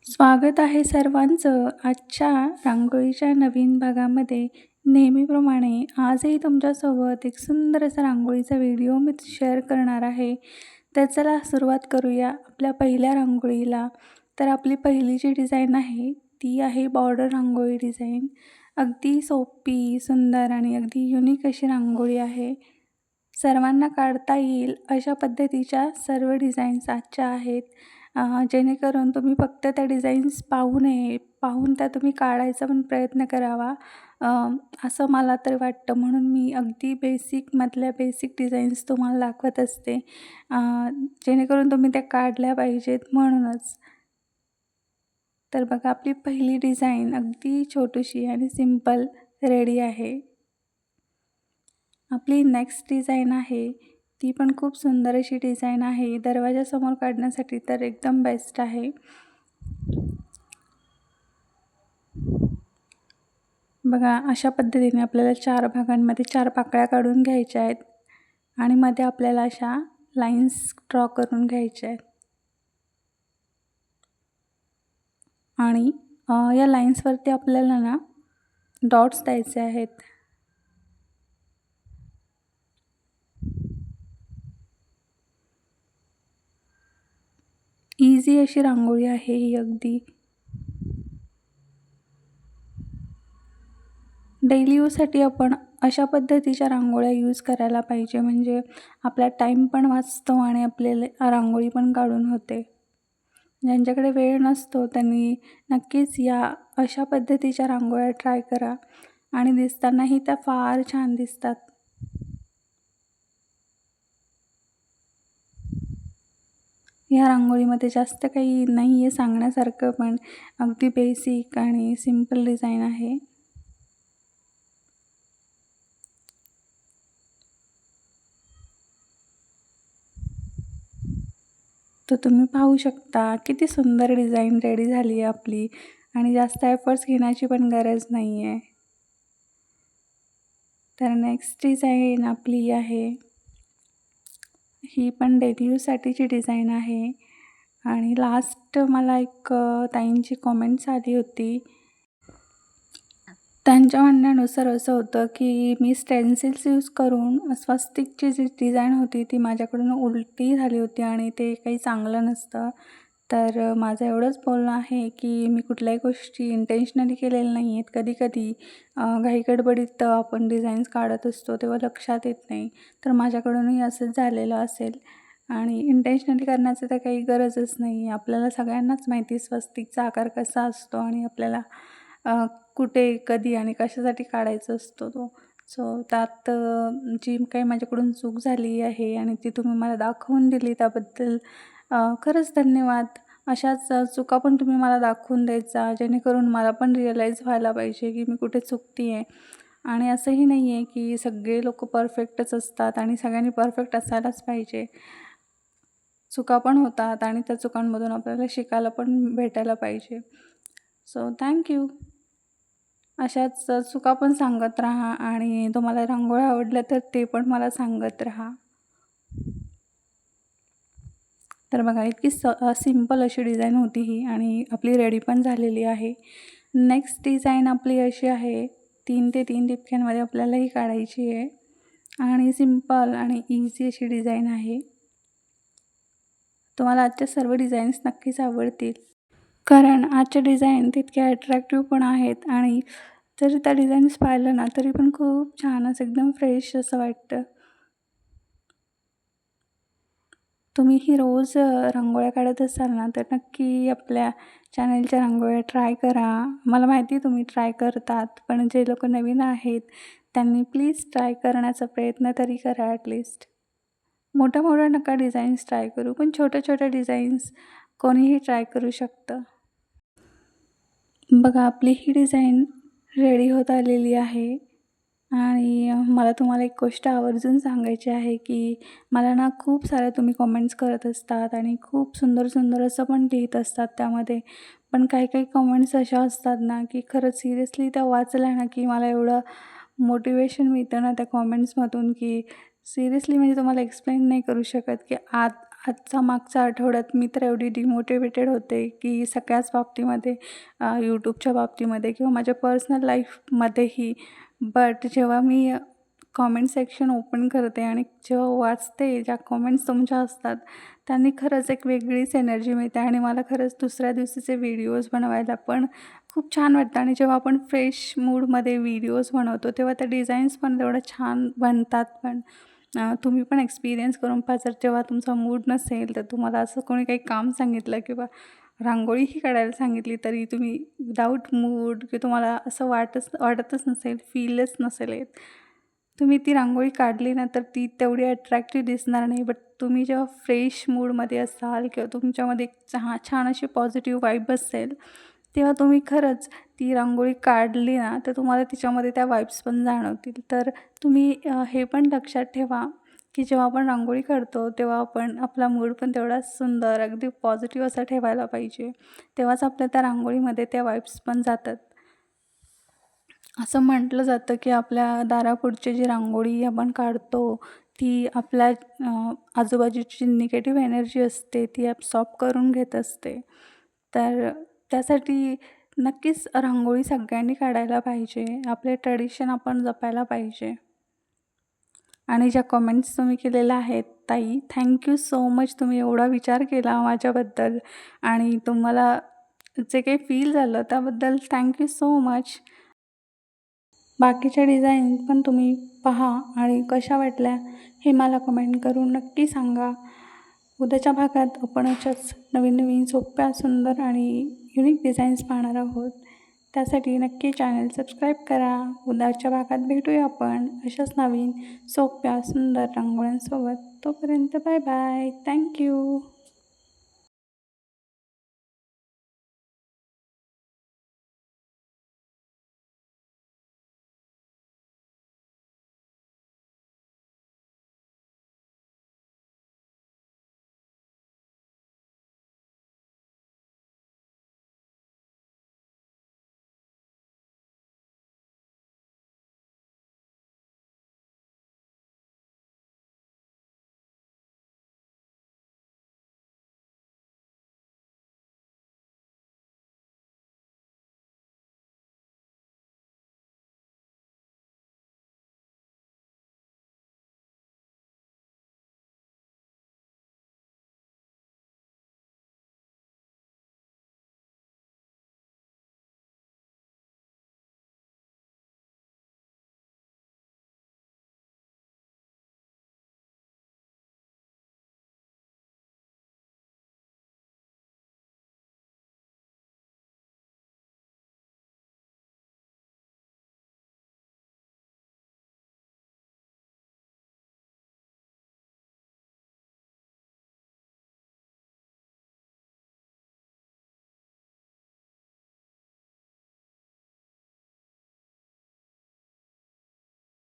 स्वागत आहे सर्वांचं आजच्या रांगोळीच्या नवीन भागामध्ये. नेहमीप्रमाणे आजही तुमच्यासोबत एक सुंदर असा रांगोळीचा व्हिडिओ मी शेअर करणार आहे. तर चला सुरुवात करूया आपल्या पहिल्या रांगोळीला. तर आपली पहिली जी डिझाईन आहे ती आहे बॉर्डर रांगोळी डिझाईन. अगदी सोपी, सुंदर आणि अगदी युनिक अशी रांगोळी आहे. सर्वांना काढता येईल अशा पद्धतीच्या सर्व डिझाईन्स आजच्या आहेत. जेणेकरून तुम्ही फक्त त्या डिझाईन्स पाहू नये, पाहून त्या तुम्ही काढायचा पण प्रयत्न करावा, अ, असं मला तर वाटतं. म्हणून मी अगदी बेसिकमधल्या बेसिक डिझाईन्स तुम्हाला दाखवत असते, अ, जेणेकरून तुम्ही त्या काढल्या पाहिजेत म्हणूनच. तर बघा आपली पहिली डिझाईन अगदी छोटीशी आणि सिंपल रेडी आहे. आपली नेक्स्ट डिझाईन आहे ती पण खूप सुंदर अशी डिझाईन आहे. दरवाजासमोर काढण्यासाठी तर एकदम बेस्ट आहे. बघा अशा पद्धतीने आपल्याला 4 भागांमध्ये 4 पाकळ्या काढून घ्यायच्या आहेत आणि मध्ये आपल्याला अशा लाईन्स ड्रॉ करून घ्यायच्या आहेत आणि या लाईन्सवरती आपल्याला ना डॉट्स द्यायचे आहेत. इझी अशी रांगोळी आहे ही. अगदी डेली यूजसाठी आपण अशा पद्धतीच्या रांगोळ्या यूज करायला पाहिजे, म्हणजे आपला टाईम पण वाचतो आणि आपल्याला रांगोळी पण काढून होते. ज्यांच्याकडे वेळ नसतो त्यांनी नक्कीच या अशा पद्धतीच्या रांगोळ्या ट्राय करा आणि दिसतानाही त्या फार छान दिसतात. या रांगोळीमध्ये जास्त काही नाही आहे सांगण्यासारखं, पण अगदी बेसिक आणि सिंपल डिझाईन आहे. तर तुम्ही पाहू शकता किती सुंदर डिझाईन रेडी झाली आहे आपली आणि जास्त एफर्ट्स घेण्याची पण गरज नाही आहे. तर नेक्स्ट डिझाईन आपली आहे ही पण डेली यूजसाठीची डिझाईन आहे आणि लास्ट मला एक ताईंची कॉमेंट्स आली होती. त्यांच्या म्हणण्यानुसार असं होतं की मी स्टेन्सिल्स यूज करून स्वस्तिकची जी डिझाईन होती ती माझ्याकडून उलटी झाली होती आणि ते काही चांगलं नसतं. तर माझं एवढंच बोलणं आहे की मी कुठल्याही गोष्टी इंटेन्शनली केलेल्या नाही आहेत. कधी-कधी घाईगडबडीत आपण डिझाईन्स काढत असतो तेव्हा लक्षात येत नाही. तर माझ्याकडूनही असंच झालेलं असेल आणि इंटेन्शनली करण्याची तर काही गरजच नाही आहे. आपल्याला सगळ्यांनाच माहिती स्वस्तिकचा आकार कसा असतो आणि आपल्याला कुठे, कधी आणि कशासाठी काढायचा असतो तो. सो त्यात जी काही माझ्याकडून चूक झाली आहे आणि ती तुम्ही मला दाखवून दिली त्याबद्दल खरंच धन्यवाद. अशाच चुका पण तुम्ही मला दाखवून देत जा, जेणेकरून मला पण रिअलाईज व्हायला पाहिजे की मी कुठे चुकते आहे. आणि असंही नाही आहे की सगळे लोकं परफेक्टच असतात आणि सगळ्यांनी परफेक्ट असायलाच पाहिजे. चुका पण होतात आणि त्या चुकांमधून आपल्याला शिकायला पण भेटायला पाहिजे. So thank you. अशाच चुका पण सांगत राहा आणि तुम्हाला रांगोळ्या आवडल्या तर ते पण मला सांगत राहा. तर बघा इतकी सिंपल अशी डिझाईन होती ही आणि आपली रेडी पण झालेली आहे. नेक्स्ट डिझाईन आपली अशी आहे, 3 ते 3 ठिपक्यांमध्ये आपल्याला ही काढायची आहे आणि सिंपल आणि इझी अशी डिझाईन आहे. तुम्हाला आजच्या सर्व डिझाईन्स नक्कीच आवडतील, कारण आजच्या डिझाईन तितक्या अट्रॅक्टिव्ह पण आहेत आणि जरी त्या डिझाईन्स पाहिलं ना तरी पण खूप छान असं एकदम फ्रेश असं वाटतं. तुम्हीही रोज रांगोळ्या काढत असाल ना तर नक्की आपल्या चॅनलच्या रांगोळ्या ट्राय करा. मला माहिती आहे तुम्ही ट्राय करतात, पण जे लोकं नवीन आहेत त्यांनी प्लीज ट्राय करण्याचा प्रयत्न तरी करा ॲटलिस्ट. मोठ्या-मोठ्या नका डिझाईन्स ट्राय करू, पण छोट्या-छोट्या डिझाईन्स कोणीही ट्राय करू शकतं. बघा आपली ही डिझाईन रेडी होत आलेली आहे आणि मला तुम्हाला एक गोष्ट आवर्जून सांगायची आहे की मला ना खूप साऱ्या तुम्ही कमेंट्स करत असतात आणि खूप सुंदर-सुंदर असं पण लिहित असतात त्यामध्ये. पण काही-काही कमेंट्स अशा असतात ना की खरंच सिरियसली त्या वाचल्या ना की मला एवढं मोटिवेशन मिळतं ना त्या कमेंट्समधून की सिरियसली म्हणजे तुम्हाला एक्सप्लेन नाही करू शकत की आजचा मागच्या आठवड्यात मी तर एवढी डिमोटिवेटेड होते, की सगळ्याच बाबतीमध्ये यूट्यूबच्या बाबतीमध्ये किंवा माझ्या पर्सनल लाईफमध्येही. बट जेव्हा मी कॉमेंट सेक्शन ओपन करते आणि जेव्हा वाचते, ज्या कॉमेंट्स तुमच्या असतात, त्यांनी खरंच एक वेगळीच एनर्जी मिळते आणि मला खरंच दुसऱ्या दिवशीचे व्हिडिओज बनवायला पण खूप छान वाटतं. आणि जेव्हा आपण फ्रेश मूडमध्ये व्हिडिओज बनवतो, तेव्हा त्या डिझाईन्स पण तेवढ्या छान बनतात पण. तुम्ही पण एक्सपिरियन्स करून पहा. जर जेव्हा तुमचा मूड नसेल, तर तुम्हाला असं कोणी काही काम सांगितलं किंवा रांगोळीही काढायला सांगितली, तरी तुम्ही विदाऊट मूड की तुम्हाला असं वाटतच नसेल, फीलच नसेल येत, तुम्ही ती रांगोळी काढली ना, तर ती तेवढी अट्रॅक्टिव्ह दिसणार नाही. बट तुम्ही जेव्हा फ्रेश मूडमध्ये असाल किंवा तुमच्यामध्ये एक छान अशी पॉझिटिव्ह वाइब असेल, तेव्हा तुम्ही खरंच ती रांगोळी काढली ना, तर तुम्हाला तिच्यामध्ये त्या वाइब्स पण जाणवतील. तर तुम्ही हे पण लक्षात ठेवा, की जेव्हा आपण रांगोळी काढतो, तेव्हा आपण आपला मूड पण तेवढाच सुंदर, अगदी पॉझिटिव्ह असा ठेवायला पाहिजे. तेव्हाच आपल्या त्या रांगोळीमध्ये त्या वाइब्स पण जातात. असं म्हटलं जातं, की आपल्या दारापुढची जी रांगोळी आपण काढतो, ती आपल्या आजूबाजूची निगेटिव्ह एनर्जी असते, ती ॲब्सॉर्ब करून घेत असते. तर त्यासाठी नक्कीच रांगोळी सगळ्यांनी काढायला पाहिजे. आपले ट्रेडिशन आपण जपायला पाहिजे. आणि ज्या कमेंट्स तुम्ही केलेल्या आहेत ताई, थँक यू सो मच. तुम्ही एवढा विचार केला माझ्याबद्दल आणि तुम्हाला जे काही फील झालं त्याबद्दल थँक यू सो मच. बाकीच्या डिझाईन पण तुम्ही पहा आणि कशा वाटल्या हे मला कमेंट करून नक्की सांगा. उद्याच्या भागात आपण अशाच नवीन सोप्या, सुंदर आणि युनिक डिझाईन्स पाहणार आहोत. त्यासाठी नक्की चॅनल सबस्क्राईब करा. उद्याच्या भागात भेटूया आपण अशाच नवीन सोप्या, सुंदर रांगोळ्यांसोबत. तोपर्यंत बाय बाय. Thank you.